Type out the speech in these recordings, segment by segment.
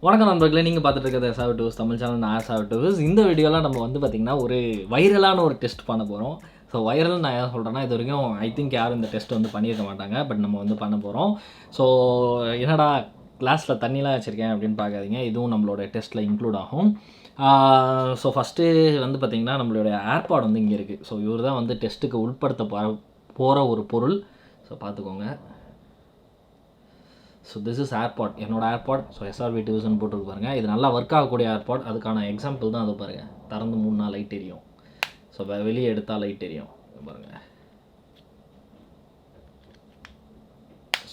வணக்கம் நண்பர்களே, நீங்கள் பார்த்துட்டு இருக்கிறது SRVTWIZ தமிழ் சேனல். நான் SRVTWIZ. இந்த வீடியோவில் நம்ம வந்து பார்த்திங்கன்னா ஒரு வைரலான ஒரு டெஸ்ட் பண்ண போகிறோம். ஸோ வைரல் நான் ஏன் சொல்கிறேன்னா, இது வரைக்கும் ஐ திங்க் யாரும் இந்த டெஸ்ட் வந்து பண்ணியிருக்க மாட்டாங்க. பட் நம்ம வந்து பண்ண போகிறோம். ஸோ என்னடா கிளாஸில் தண்ணிலாம் வச்சுருக்கேன் அப்படின்னு பார்க்காதீங்க, இதுவும் நம்மளோட டெஸ்ட்டில் இன்க்ளூட் ஆகும். ஸோ ஃபஸ்ட்டு வந்து பார்த்திங்கன்னா நம்மளுடைய ஏர்பாட் வந்து இங்கே இருக்குது. ஸோ இவர் தான் வந்து டெஸ்ட்டுக்கு உட்படுத்த போகிற ஒரு பொருள். ஸோ பார்த்துக்கோங்க. ஸோ திஸ் இஸ் ஏர்பாட், என்னோட ஏர்பாட். ஸோ SRVTWIZன்னு போட்டுருக்கு பாருங்கள். இது நல்லா ஒர்க் ஆகக்கூடிய ஏர்பாட். அதுக்கான எக்ஸாம்பிள் தான் அது பாருங்கள். திறந்து 3 நாள் லைட் எரியும். ஸோ வெளியே எடுத்தால் லைட் எரியும் பாருங்கள்.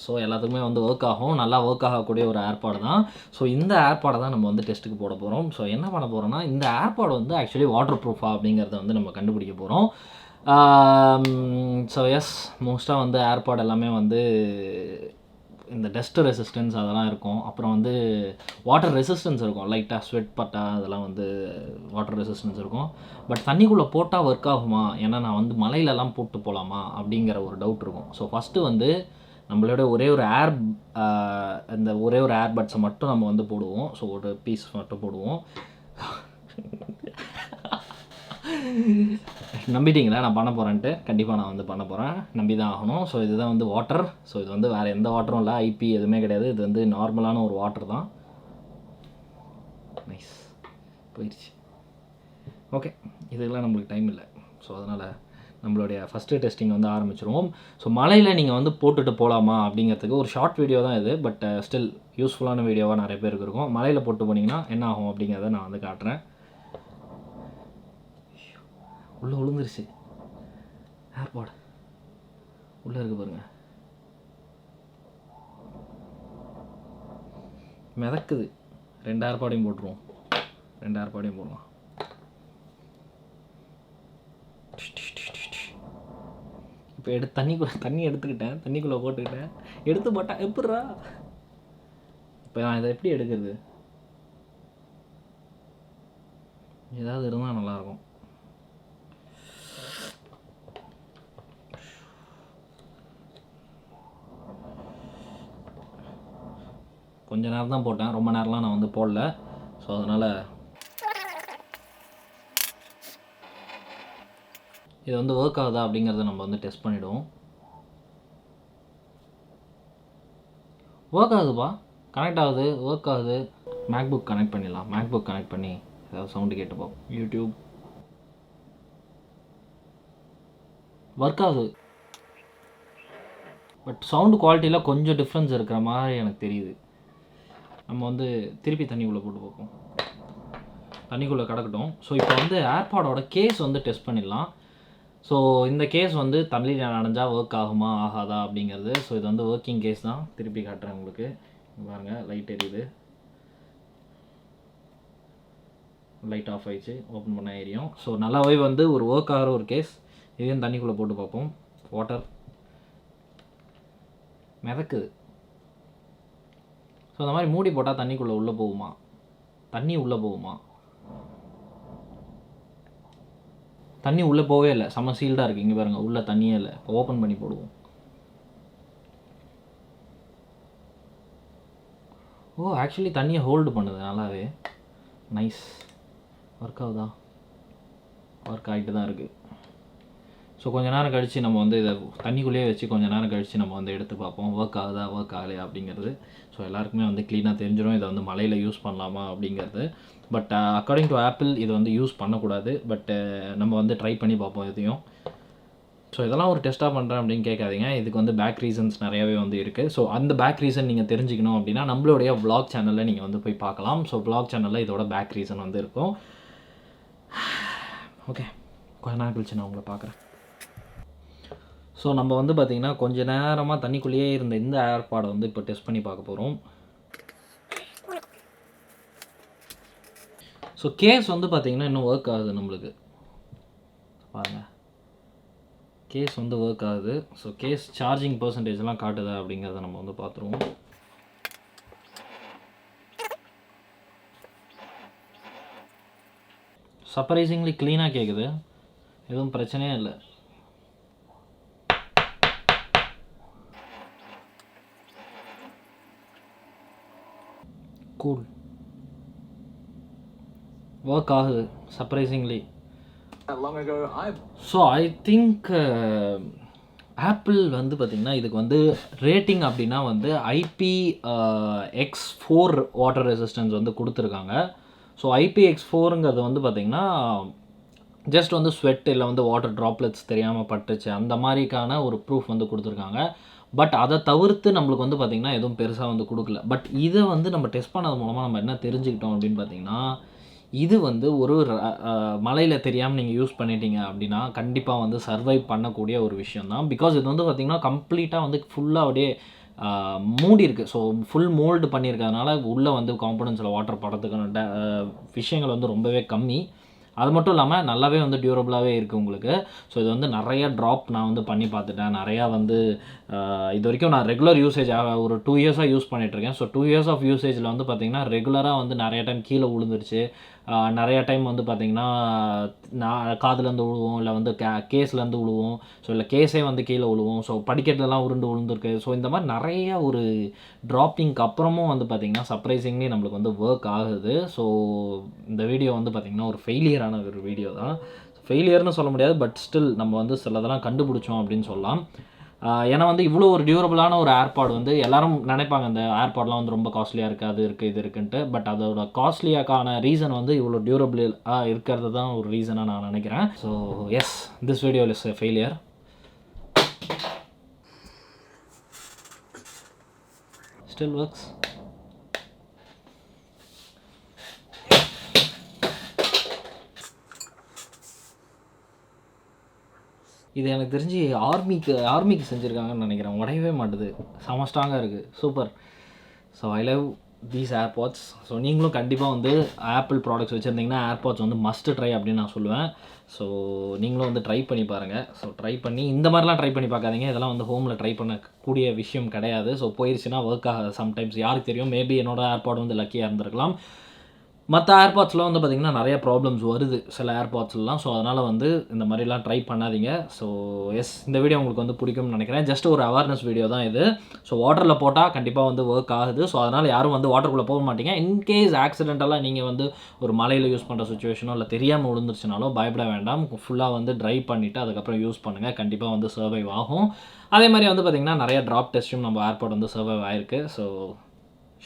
ஸோ எல்லாத்துக்குமே வந்து ஒர்க் ஆகும், நல்லா ஒர்க் ஆகக்கூடிய ஒரு ஏர்பாட் தான். ஸோ இந்த ஏர்பாடை தான் நம்ம வந்து டெஸ்ட்டுக்கு போட போகிறோம். ஸோ என்ன பண்ண போகிறோம்னா, இந்த ஏர்பாட் வந்து ஆக்சுவலி வாட்டர் ப்ரூஃபா அப்படிங்கிறத வந்து நம்ம கண்டுபிடிக்க போகிறோம். ஸோ எஸ், மோஸ்ட்டாக வந்து ஏர்பாட் எல்லாமே வந்து இந்த டஸ்ட் ரெசிஸ்டன்ஸ் அதெல்லாம் இருக்கும். அப்புறம் வந்து வாட்டர் ரெசிஸ்டன்ஸ் இருக்கும், லைட்டாக ஸ்வெட் பட்டா அதெல்லாம் வந்து வாட்டர் ரெசிஸ்டன்ஸ் இருக்கும். பட் தண்ணிக்குள்ளே போட்டால் ஒர்க் ஆகுமா, ஏன்னா நான் வந்து மலையிலலாம் போட்டு போகலாமா அப்படிங்கிற ஒரு டவுட் இருக்கும். ஸோ ஃபஸ்ட்டு வந்து நம்மளோட ஒரே ஒரு ஏர்பட்ஸை மட்டும் நம்ம வந்து போடுவோம். ஸோ ஒரு பீஸ் மட்டும் போடுவோம். நம்பிட்டீங்களா நான் பண்ண போகிறேன்ட்டு? கண்டிப்பாக நான் வந்து பண்ண போகிறேன், நம்பி தான் ஆகணும். ஸோ இதுதான் வந்து வாட்டர். ஸோ இது வந்து வேறு எந்த வாட்டரும் இல்லை, ஐபி எதுவுமே கிடையாது. இது வந்து நார்மலான ஒரு வாட்டர் தான். நைஸ், போயிடுச்சு. ஓகே, இதுக்கெல்லாம் நம்மளுக்கு டைம் இல்லை. ஸோ அதனால் நம்மளுடைய ஃபஸ்ட்டு டெஸ்டிங் வந்து ஆரம்பிச்சிருவோம். ஸோ மலையில் நீங்கள் வந்து போட்டுட்டு போகலாமா அப்படிங்கிறதுக்கு ஒரு ஷார்ட் வீடியோ தான் இது. பட் ஸ்டில் யூஸ்ஃபுல்லான வீடியோவாக நிறைய பேருக்கு இருக்கும். மலையில் போட்டு போனீங்கன்னா என்ன ஆகும் அப்படிங்கிறத நான் வந்து காட்டுறேன். உள்ளே விழுந்துருச்சு ஏர்பாட், உள்ளே இருக்குது பாருங்கள், மிதக்குது. 2 ஏர்பாடையும் போட்டுருவோம், 2 ஏர்பாடையும் போடலாம். இப்போ தண்ணி எடுத்துக்கிட்டேன், தண்ணிக்குள்ளே போட்டுக்கிட்டேன், எடுத்து போட்டேன். எப்பட்றா இப்போ நான் இதை எப்படி எடுக்கிறது? ஏதாவது இருந்தால் நல்லாயிருக்கும். கொஞ்ச நேரம் தான் போட்டேன், ரொம்ப நேரம்லாம் நான் வந்து போடல. ஸோ அதனால் இது வந்து ஒர்க் ஆகுதா அப்படிங்கிறத நம்ம வந்து டெஸ்ட் பண்ணிவிடுவோம். ஒர்க் ஆகுதுப்பா, கனெக்ட் ஆகுது, ஒர்க் ஆகுது. மேக்புக் கனெக்ட் பண்ணிடலாம். மேக்புக் கனெக்ட் பண்ணி ஏதாவது சவுண்டு கேட்டுப்போம். யூடியூப் ஒர்க் ஆகுது. பட் சவுண்டு குவாலிட்டியில் கொஞ்சம் டிஃப்ரென்ஸ் இருக்கிற மாதிரி எனக்கு தெரியுது. நம்ம வந்து திருப்பி தண்ணிக்குள்ளே போட்டு பார்ப்போம். தண்ணிக்குள்ளே கிடக்கட்டும். ஸோ இப்போ வந்து ஏர்பாடோட கேஸ் வந்து டெஸ்ட் பண்ணிடலாம். ஸோ இந்த கேஸ் வந்து தண்ணியில் நனைஞ்சால் ஒர்க் ஆகுமா ஆகாதா அப்படிங்கிறது. ஸோ இது வந்து ஒர்க்கிங் கேஸ் தான். திருப்பி காட்டுறேன் உங்களுக்கு பாருங்கள். லைட் எரியுது, லைட் ஆஃப் ஆயிடுச்சு, ஓப்பன் பண்ண எரியும். ஸோ நல்லாவே வந்து ஒரு ஒர்க் ஆகிற ஒரு கேஸ். இதையும் தண்ணிக்குள்ளே போட்டு பார்ப்போம். வாட்டர் மிதக்குது. ஸோ அந்த மாதிரி மூடி போட்டால் தண்ணிக்குள்ளே உள்ளே போகுமா, தண்ணி உள்ளே போகுமா? தண்ணி உள்ளே போகவே இல்லை, செம்ம சீல்டாக இருக்குது. இங்கே பாருங்கள், உள்ளே தண்ணியே இல்லை. இப்போ ஓப்பன் பண்ணி போடுவோம். ஓ, ஆக்சுவலி தண்ணியை ஹோல்டு பண்ணுது நல்லாவே. நைஸ். ஒர்க் ஆகுதா? ஒர்க் ஆகிட்டு தான் இருக்குது. ஸோ கொஞ்சம் நேரம் கழித்து நம்ம வந்து இதை தண்ணிக்குள்ளேயே வச்சு கொஞ்சம் நேரம் கழித்து நம்ம வந்து எடுத்து பார்ப்போம், ஒர்க் ஆகுதா ஒர்க் ஆகலையா அப்படிங்கிறது. ஸோ எல்லாருக்குமே வந்து க்ளீனாக தெரிஞ்சிடும் இதை வந்து மலையில் யூஸ் பண்ணலாமா அப்படிங்கிறது. பட் அக்கார்டிங் டு ஆப்பிள் இது வந்து யூஸ் பண்ணக்கூடாது. பட் நம்ம வந்து ட்ரை பண்ணி பார்ப்போம் இதையும். ஸோ இதெல்லாம் ஒரு டெஸ்ட்டாக பண்ணுறேன் அப்படின்னு கேட்காதீங்க. இதுக்கு வந்து பேக் ரீசன்ஸ் நிறையாவே வந்து இருக்குது. ஸோ அந்த பேக் ரீசன் நீங்கள் தெரிஞ்சுக்கணும் அப்படின்னா நம்மளுடைய vlog சேனலில் நீங்கள் வந்து போய் பார்க்கலாம். ஸோ vlog சேனலில் இதோட பேக் ரீசன் வந்து இருக்கும். ஓகே, கொஞ்ச நேரம் கழிச்சு நான் உங்களை பார்க்குறேன். ஸோ நம்ம வந்து பார்த்திங்கன்னா கொஞ்சம் நேரமாக தண்ணிக்குள்ளேயே இருந்த இந்த ஏர்பாடை வந்து இப்போ டெஸ்ட் பண்ணி பார்க்க போகிறோம். ஸோ கேஸ் வந்து பார்த்திங்கன்னா இன்னும் ஒர்க் ஆகுது நம்மளுக்கு பாருங்கள். கேஸ் வந்து ஒர்க் ஆகுது. ஸோ கேஸ் சார்ஜிங் பர்சன்டேஜ்லாம் காட்டுதா அப்படிங்கிறத நம்ம வந்து பார்த்துருவோம். சர்ப்ரைசிங்லி க்ளீனாக கேட்குது, எதுவும் பிரச்சனையே இல்லை. கூல். ஒர்க் ஆகுது surprisingly. So I think apple வந்து பார்த்திங்கன்னா இதுக்கு வந்து ரேட்டிங் அப்படின்னா வந்து IPX4 வாட்டர் ரெசிஸ்டன்ஸ் வந்து கொடுத்துருக்காங்க. ஸோ IPX4ங்கிறது வந்து பார்த்திங்கன்னா ஜஸ்ட் வந்து ஸ்வெட் இல்லை வந்து வாட்டர் ட்ராப்லெட்ஸ் தெரியாமல் பட்டுச்சு அந்த மாதிரிக்கான ஒரு ப்ரூஃப் வந்து கொடுத்துருக்காங்க. பட் அதை தவிர்த்து நம்மளுக்கு வந்து பார்த்திங்கன்னா எதுவும் பெருசாக வந்து கொடுக்கல. பட் இதை வந்து நம்ம டெஸ்ட் பண்ணது மூலமாக நம்ம என்ன தெரிஞ்சுக்கிட்டோம் அப்படின்னு பார்த்திங்கன்னா, இது வந்து ஒரு மலையில் தெரியாமல் நீங்கள் யூஸ் பண்ணிட்டீங்க அப்படின்னா கண்டிப்பாக வந்து சர்வைவ் பண்ணக்கூடிய ஒரு விஷயம் தான். பிகாஸ் இது வந்து பார்த்திங்கன்னா கம்ப்ளீட்டாக வந்து ஃபுல்லாக அப்படியே மூடி இருக்குது. ஸோ ஃபுல் மோல்டு பண்ணியிருக்கிறதுனால உள்ளே வந்து காம்பனன்ட்ஸில் வாட்டர் படுறதுக்கான விஷயங்கள் வந்து ரொம்பவே கம்மி. அது மட்டும் இல்லாமல் நல்லாவே வந்து டியூரபிளாகவே இருக்குது உங்களுக்கு. ஸோ இது வந்து நிறைய ட்ராப் நான் வந்து பண்ணி பார்த்துட்டேன். நிறையா வந்து இது வரைக்கும் நான் ரெகுலர் யூசேஜ் ஒரு 2 இயர்ஸாக யூஸ் பண்ணிகிட்ருக்கேன். ஸோ 2 இயர்ஸ் ஆஃப் யூசேஜில் வந்து பார்த்திங்கன்னா ரெகுலராக வந்து நிறைய டைம் கீழே விழுந்துருச்சு. நிறையா டைம் வந்து பார்த்திங்கன்னா நான் காதுலேருந்து விழுவோம், இல்லை வந்து கேஸ்லேருந்து விழுவோம், ஸோ இல்லை கேஸே வந்து கீழே விழுவோம். ஸோ படிக்கட்டுலலாம் உருண்டு விழுந்துருக்கு. ஸோ இந்த மாதிரி நிறைய ஒரு ட்ராப்பிங்க்கு அப்புறமும் வந்து பார்த்திங்கன்னா சர்ப்ரைசிங்லி நம்மளுக்கு வந்து ஒர்க் ஆகுது. ஸோ இந்த வீடியோ வந்து பார்த்திங்கன்னா ஒரு ஃபெயிலியரான ஒரு வீடியோ தான். ஃபெயிலியர்னு சொல்ல முடியாது, பட் ஸ்டில் நம்ம வந்து சிலதெல்லாம் கண்டுபிடிச்சோம் அப்படின்னு சொல்லலாம். ஏன்னா வந்து இவ்வளோ ஒரு டியூரபிளான ஒரு ஏர்பாட் வந்து எல்லோரும் நினைப்பாங்க இந்த ஏர்பாட்லாம் வந்து ரொம்ப காஸ்ட்லியாக இருக்குது, அது இருக்குது, இது இருக்குன்ட்டு. பட் அதோட காஸ்ட்லியாக்கான ரீசன் வந்து இவ்வளோ டியூரபிள் இருக்கிறது தான் ஒரு ரீசனாக நான் நினைக்கிறேன். So yes, this video is a failure. Still works. இது எனக்கு தெரிஞ்சு ஆர்மிக்கு செஞ்சுருக்காங்கன்னு நினைக்கிறேன். உடையவே மாட்டுது, செம ஸ்ட்ராங்காக இருக்குது, super. So I love these AirPods. So நீங்களும் கண்டிப்பாக வந்து ஆப்பிள் ப்ராடக்ட்ஸ் வச்சுருந்தீங்கன்னா ஏர்பாட்ஸ் வந்து மஸ்ட் ட்ரை அப்படின்னு நான் சொல்லுவேன். ஸோ நீங்களும் வந்து ட்ரை பண்ணி பாருங்கள். ஸோ ட்ரை பண்ணி இந்த மாதிரிலாம் ட்ரை பண்ணி பார்க்காதீங்க. இதெல்லாம் வந்து ஹோமில் ட்ரை பண்ணக்கூடிய விஷயம் கிடையாது. ஸோ போயிடுச்சுன்னா ஒர்க் ஆகாது சம்டைம்ஸ். யாருக்கு தெரியும், மேபி என்னோடய ஏர்பாட் வந்து லக்கியாக இருந்திருக்கலாம். மற்ற ஏர்பாட்ஸ்லாம் வந்து பார்த்திங்கன்னா நிறைய ப்ராப்ளம்ஸ் வருது சில ஏர்பாட்ஸ்லாம். ஸோ அதனால் வந்து இந்த மாதிரிலாம் ட்ரை பண்ணாதீங்க. ஸோ எஸ், இந்த வீடியோ உங்களுக்கு வந்து பிடிக்கும்னு நினைக்கிறேன். ஜஸ்ட் ஒரு அவேர்னஸ் வீடியோ தான் இது. ஸோ வாட்டரில் போட்டால் கண்டிப்பாக வந்து ஒர்க் ஆகுது. ஸோ அதனால் யாரும் வந்து வாட்டருக்குள்ளே போக மாட்டீங்க. இன்கேஸ் ஆக்சிடென்டலாக நீங்கள் வந்து ஒரு மலையில் யூஸ் பண்ணுற சுச்சுவேஷனோ இல்லை தெரியாமல் விழுந்துருச்சுனாலோ பயப்பட வேண்டாம். ஃபுல்லாக வந்து ட்ரை பண்ணிவிட்டு அதுக்கப்புறம் யூஸ் பண்ணுங்கள். கண்டிப்பாக வந்து சர்வைவ் ஆகும். அதே மாதிரி வந்து பார்த்திங்கன்னா நிறைய ட்ராப் டெஸ்ட்டும் நம்ம ஏர்பாட் வந்து சர்வைவ் ஆகிருக்கு. So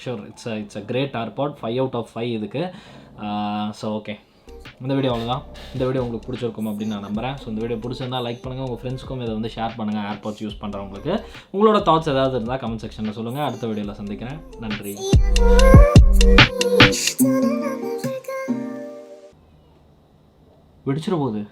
sure, it's a great airpod. 5 out of 5 இதுக்கு. ஸோ ஓகே, இந்த வீடியோ அவ்வளோதான். இந்த வீடியோ உங்களுக்கு பிடிச்சிருக்கும் அப்படின்னு நான் நம்புகிறேன். ஸோ இந்த வீடியோ பிடிச்சிருந்தால் லைக் பண்ணுங்கள், உங்கள் ஃப்ரெண்ட்ஸ்க்கும் இதை வந்து ஷேர் பண்ணுங்கள். ஏர்பாட்ஸ் யூஸ் பண்ணுறவங்களுக்கு உங்களோட தாட்ஸ் ஏதாவது இருந்தால் கமெண்ட் செக்ஷனில் சொல்லுங்கள். அடுத்த வீடியோவில் சந்திக்கிறேன். நன்றி. வெடிச்சிட போகுது.